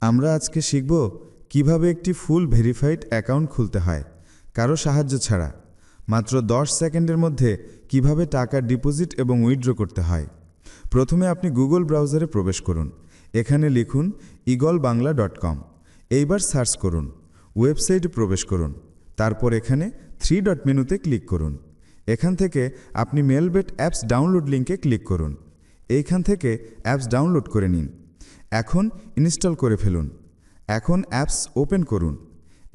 আমরা আজকে শিখব কিভাবে একটি ফুল ভেরিফাইড অ্যাকাউন্ট খুলতে হয় কারো সাহায্য ছাড়া। মাত্র 10 সেকেন্ডের মধ্যে কিভাবে টাকা ডিপোজিট এবং উইথড্র করতে হয়। প্রথমে আপনি গুগল ব্রাউজারে প্রবেশ করুন। এখানে লিখুন eaglebangla.com। এইবার সার্চ করুন, ওয়েবসাইটে প্রবেশ করুন। তারপর এখানে 3 ডট মেনুতে ক্লিক করুন। এখান থেকে আপনি মেলবেট অ্যাপস ডাউনলোড লিঙ্কে ক্লিক করুন। এইখান থেকে অ্যাপস ডাউনলোড করে নিন। এখন ইনস্টল করে ফেলুন। এখন অ্যাপস ওপেন করুন।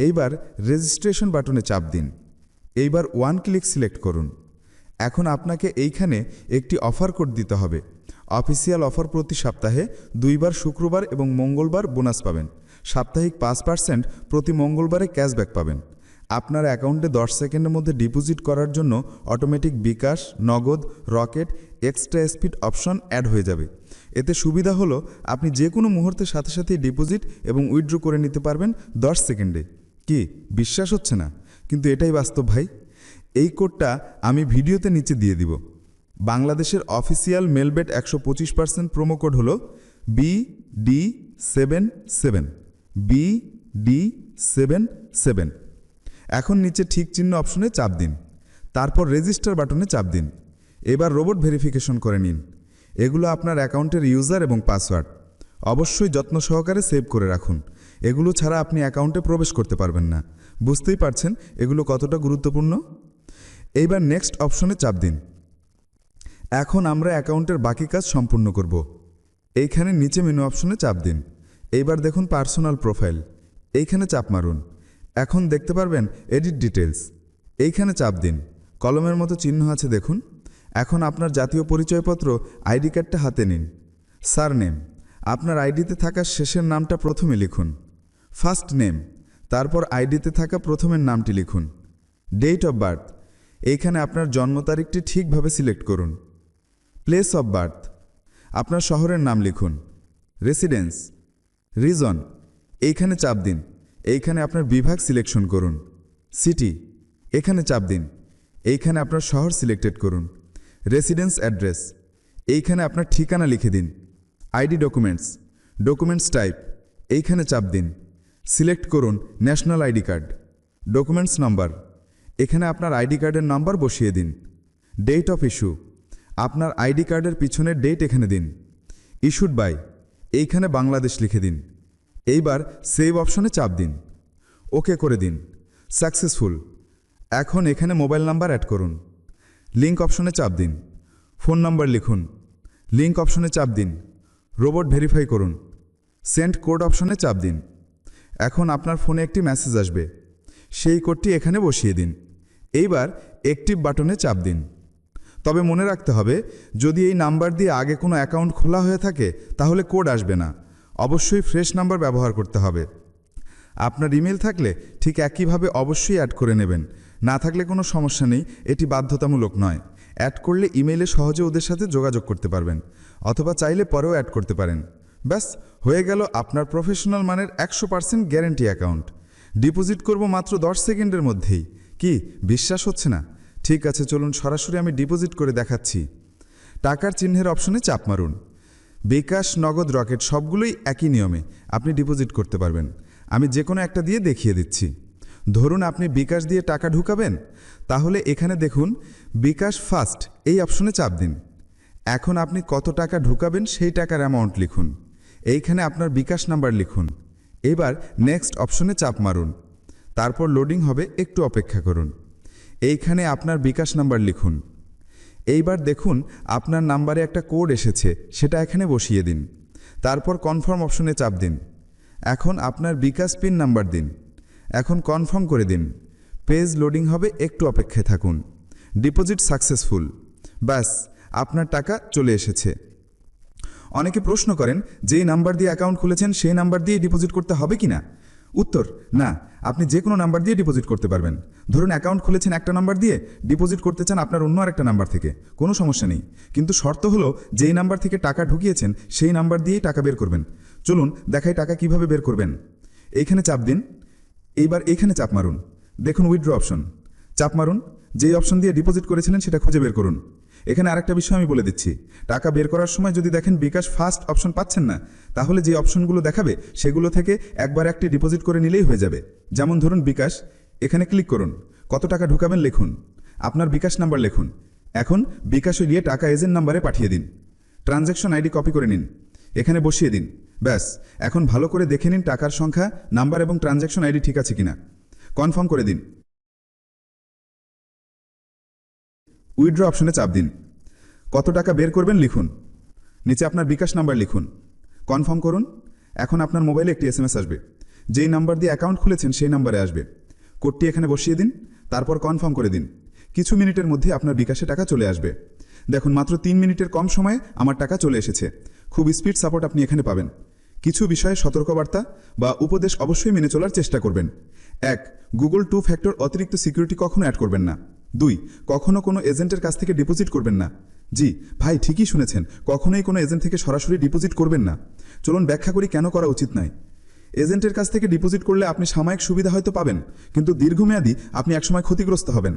এইবার রেজিস্ট্রেশন বাটনে চাপ দিন। এইবার ওয়ান ক্লিক সিলেক্ট করুন। এখন আপনাকে এইখানে একটি অফার কোড দিতে হবে। অফিসিয়াল অফার প্রতি সপ্তাহে 2 বার শুক্রবার এবং মঙ্গলবার বোনাস পাবেন। সাপ্তাহিক 5% প্রতি মঙ্গলবারে ক্যাশব্যাক পাবেন। আপনার অ্যাকাউন্টে 10 সেকেন্ডের মধ্যে ডিপোজিট করার জন্য automatic bKash, Nagad, Rocket, extra speed option add হয়ে যাবে। এতে সুবিধা হলো আপনি যে কোনো মুহূর্তে সাথে সাথে ডিপোজিট এবং উইথড্র করে নিতে পারবেন 10 সেকেন্ডে। কি বিশ্বাস হচ্ছে না? কিন্তু এটাই বাস্তব ভাই। এই কোডটা আমি ভিডিওতে নিচে দিয়ে দিব। বাংলাদেশের অফিসিয়াল মেলবেট 125% প্রোমো কোড হলো BD77 BD77। এখন নিচে ঠিক চিহ্ন অপশনে চাপ দিন। তারপর রেজিস্টার বাটনে চাপ দিন। এবার রোবট ভেরিফিকেশন করে নিন। এগুলো আপনার অ্যাকাউন্টের ইউজার এবং পাসওয়ার্ড। অবশ্যই যত্ন সহকারে সেভ করে রাখুন। এগুলো ছাড়া আপনি অ্যাকাউন্টে প্রবেশ করতে পারবেন না। বুঝতেই পারছেন এগুলো কতটা গুরুত্বপূর্ণ। এইবার নেক্সট অপশনে চাপ দিন। এখন আমরা অ্যাকাউন্টের বাকি কাজ সম্পূর্ণ করব। এইখানে নিচে মেনু অপশনে চাপ দিন। এইবার দেখুন পার্সোনাল প্রোফাইল। এইখানে চাপ মারুন। এখন দেখতে পারবেন এডিট ডিটেলস। এইখানে চাপ দিন। কলমের মতো চিহ্ন আছে দেখুন। এখন আপনার জাতীয় পরিচয়পত্র আইডি কার্ডটা হাতে নিন। সারনেম, আপনার আইডিতে থাকা শেষের নামটা প্রথমে লিখুন। ফার্স্ট নেম, তারপর আইডিতে থাকা প্রথমের নামটি লিখুন। ডেট অফ বার্থ, এইখানে আপনার জন্ম তারিখটি ঠিকভাবে সিলেক্ট করুন। প্লেস অফ বার্থ, আপনার শহরের নাম লিখুন। রেসিডেন্স, রিজন, এইখানে চাপ দিন। এইখানে আপনার বিভাগ সিলেকশন করুন। সিটি, এখানে চাপ দিন। এইখানে আপনার শহর সিলেক্টেড করুন। রেসিডেন্স অ্যাড্রেস, এইখানে আপনার ঠিকানা লিখে দিন। আইডি ডকুমেন্টস টাইপ, এইখানে চাপ দিন। সিলেক্ট করুন national ID card. Documents number, এখানে আপনার আইডি কার্ডের নাম্বার বসিয়ে দিন। ডেট অফ ইস্যু, আপনার আইডি কার্ডের পিছনের ডেট এখানে দিন। ইস্যুড বাই, এইখানে বাংলাদেশ লিখে দিন। এইবার সেভ অপশনে চাপ দিন। ওকে করে দিন। সাকসেসফুল। এখন এখানে মোবাইল নাম্বার অ্যাড করুন। লিঙ্ক অপশনে চাপ দিন। ফোন নাম্বার লিখুন। লিঙ্ক অপশনে চাপ দিন। রোবট ভেরিফাই করুন। সেন্ড কোড অপশনে চাপ দিন। এখন আপনার ফোনে একটি মেসেজ আসবে। সেই কোডটি এখানে বসিয়ে দিন। এইবার অ্যাক্টিভ বাটনে চাপ দিন। তবে মনে রাখতে হবে, যদি এই নাম্বার দিয়ে আগে কোনো অ্যাকাউন্ট খোলা হয়ে থাকে তাহলে কোড আসবে না। অবশ্যই ফ্রেশ নাম্বার ব্যবহার করতে হবে। আপনার ইমেল থাকলে ঠিক একইভাবে অবশ্যই অ্যাড করে নেবেন। না থাকলে কোনো সমস্যা নেই, এটি বাধ্যতামূলক নয়। অ্যাড করলে ইমেইলে সহজে ওদের সাথে যোগাযোগ করতে পারবেন, অথবা চাইলে পরেও অ্যাড করতে পারেন। ব্যাস হয়ে গেল আপনার প্রফেশনাল মানের 100% গ্যারেন্টি অ্যাকাউন্ট। ডিপোজিট করব মাত্র 10 সেকেন্ডের মধ্যেই। কি বিশ্বাস হচ্ছে না? ঠিক আছে, চলুন সরাসরি আমি ডিপোজিট করে দেখাচ্ছি। টাকার চিহ্নের অপশনে চাপ মারুন। বিকাশ, নগদ, রকেট সবগুলোই একই নিয়মে আপনি ডিপোজিট করতে পারবেন। আমি যে কোনো একটা দিয়ে দেখিয়ে দিচ্ছি। ধরুন আপনি বিকাশ দিয়ে টাকা ঢুকাবেন, তাহলে এখানে দেখুন বিকাশ ফার্স্ট এই অপশনে চাপ দিন। এখন আপনি কত টাকা ঢুকাবেন সেই টাকার অ্যামাউন্ট লিখুন। এইখানে আপনার বিকাশ নাম্বার লিখুন। এবার নেক্সট অপশনে চাপ মারুন। তারপর লোডিং হবে, একটু অপেক্ষা করুন। এইখানে আপনার বিকাশ নাম্বার লিখুন। এইবার দেখুন আপনার নাম্বারে একটা কোড এসেছে, সেটা এখানে বসিয়ে দিন। তারপর কনফার্ম অপশনে চাপ দিন। এখন আপনার বিকাশ পিন নাম্বার দিন। এখন কনফার্ম করে দিন। পেজ লোডিং হবে, একটু অপেক্ষায় থাকুন। Deposit successful. ব্যাস আপনার টাকা চলে এসেছে। অনেকে প্রশ্ন করেন, যেই নাম্বার দিয়ে অ্যাকাউন্ট খুলেছেন সেই নাম্বার দিয়ে ডিপোজিট করতে হবে কি না? উত্তর, না, আপনি যে কোনো নাম্বার দিয়ে ডিপোজিট করতে পারবেন। ধরুন অ্যাকাউন্ট খুলেছেন একটা নাম্বার দিয়ে, ডিপোজিট করতে চান আপনার অন্য আরেকটা নাম্বার থেকে, কোনো সমস্যা নেই। কিন্তু শর্ত হলো যেই নাম্বার থেকে টাকা ঢুকিয়েছেন সেই নাম্বার দিয়েই টাকা বের করবেন। চলুন দেখাই টাকা কিভাবে বের করবেন। এইখানে চাপ দিন। এইবার এইখানে চাপ মারুন। দেখুন উইথড্র অপশন, চাপ মারুন। যেই অপশন দিয়ে ডিপোজিট করেছিলেন সেটা খুঁজে বের করুন। এখানে আরেকটা বিষয় আমি বলে দিচ্ছি, টাকা বের করার সময় যদি দেখেন বিকাশ ফার্স্ট অপশন পাচ্ছেন না, তাহলে যে অপশনগুলো দেখাবে সেগুলো থেকে একবার একটি ডিপোজিট করে নিলেই হয়ে যাবে। যেমন ধরুন বিকাশ, এখানে ক্লিক করুন, কত টাকা ঢুকাবেন লিখুন, আপনার বিকাশ নাম্বার লিখুন। এখন বিকাশে গিয়ে টাকা এজেন্ট নাম্বারে পাঠিয়ে দিন। ট্রানজ্যাকশন আইডি কপি করে নিন, এখানে বসিয়ে দিন। ব্যাস, এখন ভালো করে দেখে নিন টাকার সংখ্যা, নাম্বার এবং ট্রানজ্যাকশন আইডি ঠিক আছে কিনা। কনফার্ম করে দিন। উইথড্র অপশনে চাপ দিন। কত টাকা বের করবেন লিখুন, নিচে আপনার বিকাশ নাম্বার লিখুন। কনফার্ম করুন। এখন আপনার মোবাইলে একটি এসএমএস আসবে, যেই নাম্বার দিয়ে অ্যাকাউন্ট খুলেছেন সেই নাম্বারে আসবে। কোডটি এখানে বসিয়ে দিন, তারপর কনফার্ম করে দিন। কিছু মিনিটের মধ্যে আপনার বিকাশে টাকা চলে আসবে। দেখুন, মাত্র 3 মিনিটের কম সময়ে আমার টাকা চলে এসেছে। খুব স্পিড সাপোর্ট আপনি এখানে পাবেন। কিছু বিষয়ে সতর্কবার্তা বা উপদেশ অবশ্যই মেনে চলার চেষ্টা করবেন। 1. গুগল 2 ফ্যাক্টর অতিরিক্ত সিকিউরিটি কখনো অ্যাড করবেন না। 2. কখনো কোনো এজেন্টের কাছ থেকে ডিপোজিট করবেন না। জি ভাই, ঠিকই শুনেছেন, কখনোই কোনো এজেন্ট থেকে সরাসরি ডিপোজিট করবেন না। চলুন ব্যাখ্যা করি কেন করা উচিত নয়। এজেন্টের কাছ থেকে ডিপোজিট করলে আপনি সাময়িক সুবিধা হয়তো পাবেন, কিন্তু দীর্ঘমেয়াদী আপনি একসময় ক্ষতিগ্রস্ত হবেন।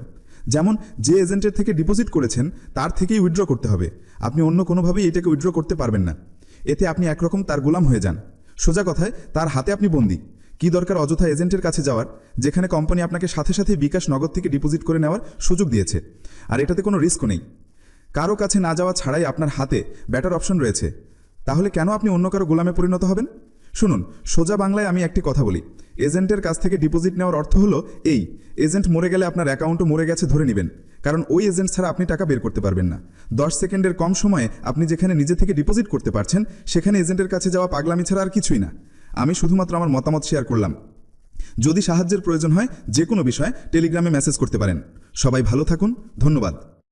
যেমন, যে এজেন্টের থেকে ডিপোজিট করেছেন তার থেকেই উইথড্র করতে হবে, আপনি অন্য কোনোভাবেই এটাকে উইথড্র করতে পারবেন না। এতে আপনি একরকম তার গোলাম হয়ে যান। সোজা কথায়, তার হাতে আপনি বন্দী। কি দরকার অযথা এজেন্টের কাছে যাওয়ার, যেখানে কোম্পানি আপনাকে সাথে সাথে বিকাশ নগদ থেকে ডিপোজিট করে নেওয়ার সুযোগ দিয়েছে, আর এটাতে কোনো রিস্কও নেই। কারো কাছে না যাওয়া ছাড়াই আপনার হাতে বেটার অপশন রয়েছে। তাহলে কেন আপনি অন্য কারো গোলামে পরিণত হবেন? শুনুন, সোজা বাংলায় আমি একটি কথা বলি, এজেন্টের কাছ থেকে ডিপোজিট নেওয়ার অর্থ হলো এই, এজেন্ট মরে গেলে আপনার অ্যাকাউন্টও মরে গেছে ধরে নেবেন, কারণ ওই এজেন্ট ছাড়া আপনি টাকা বের করতে পারবেন না। 10 সেকেন্ডের কম সময়ে আপনি যেখানে নিজে থেকে ডিপোজিট করতে পারছেন, সেখানে এজেন্টের কাছে যাওয়া পাগলামি ছাড়া আর কিছুই না। আমি শুধুমাত্র আমার মতামত শেয়ার করলাম। যদি সাহায্যের প্রয়োজন হয় যে কোনো বিষয়ে টেলিগ্রামে মেসেজ করতে পারেন। সবাই ভালো থাকুন, ধন্যবাদ।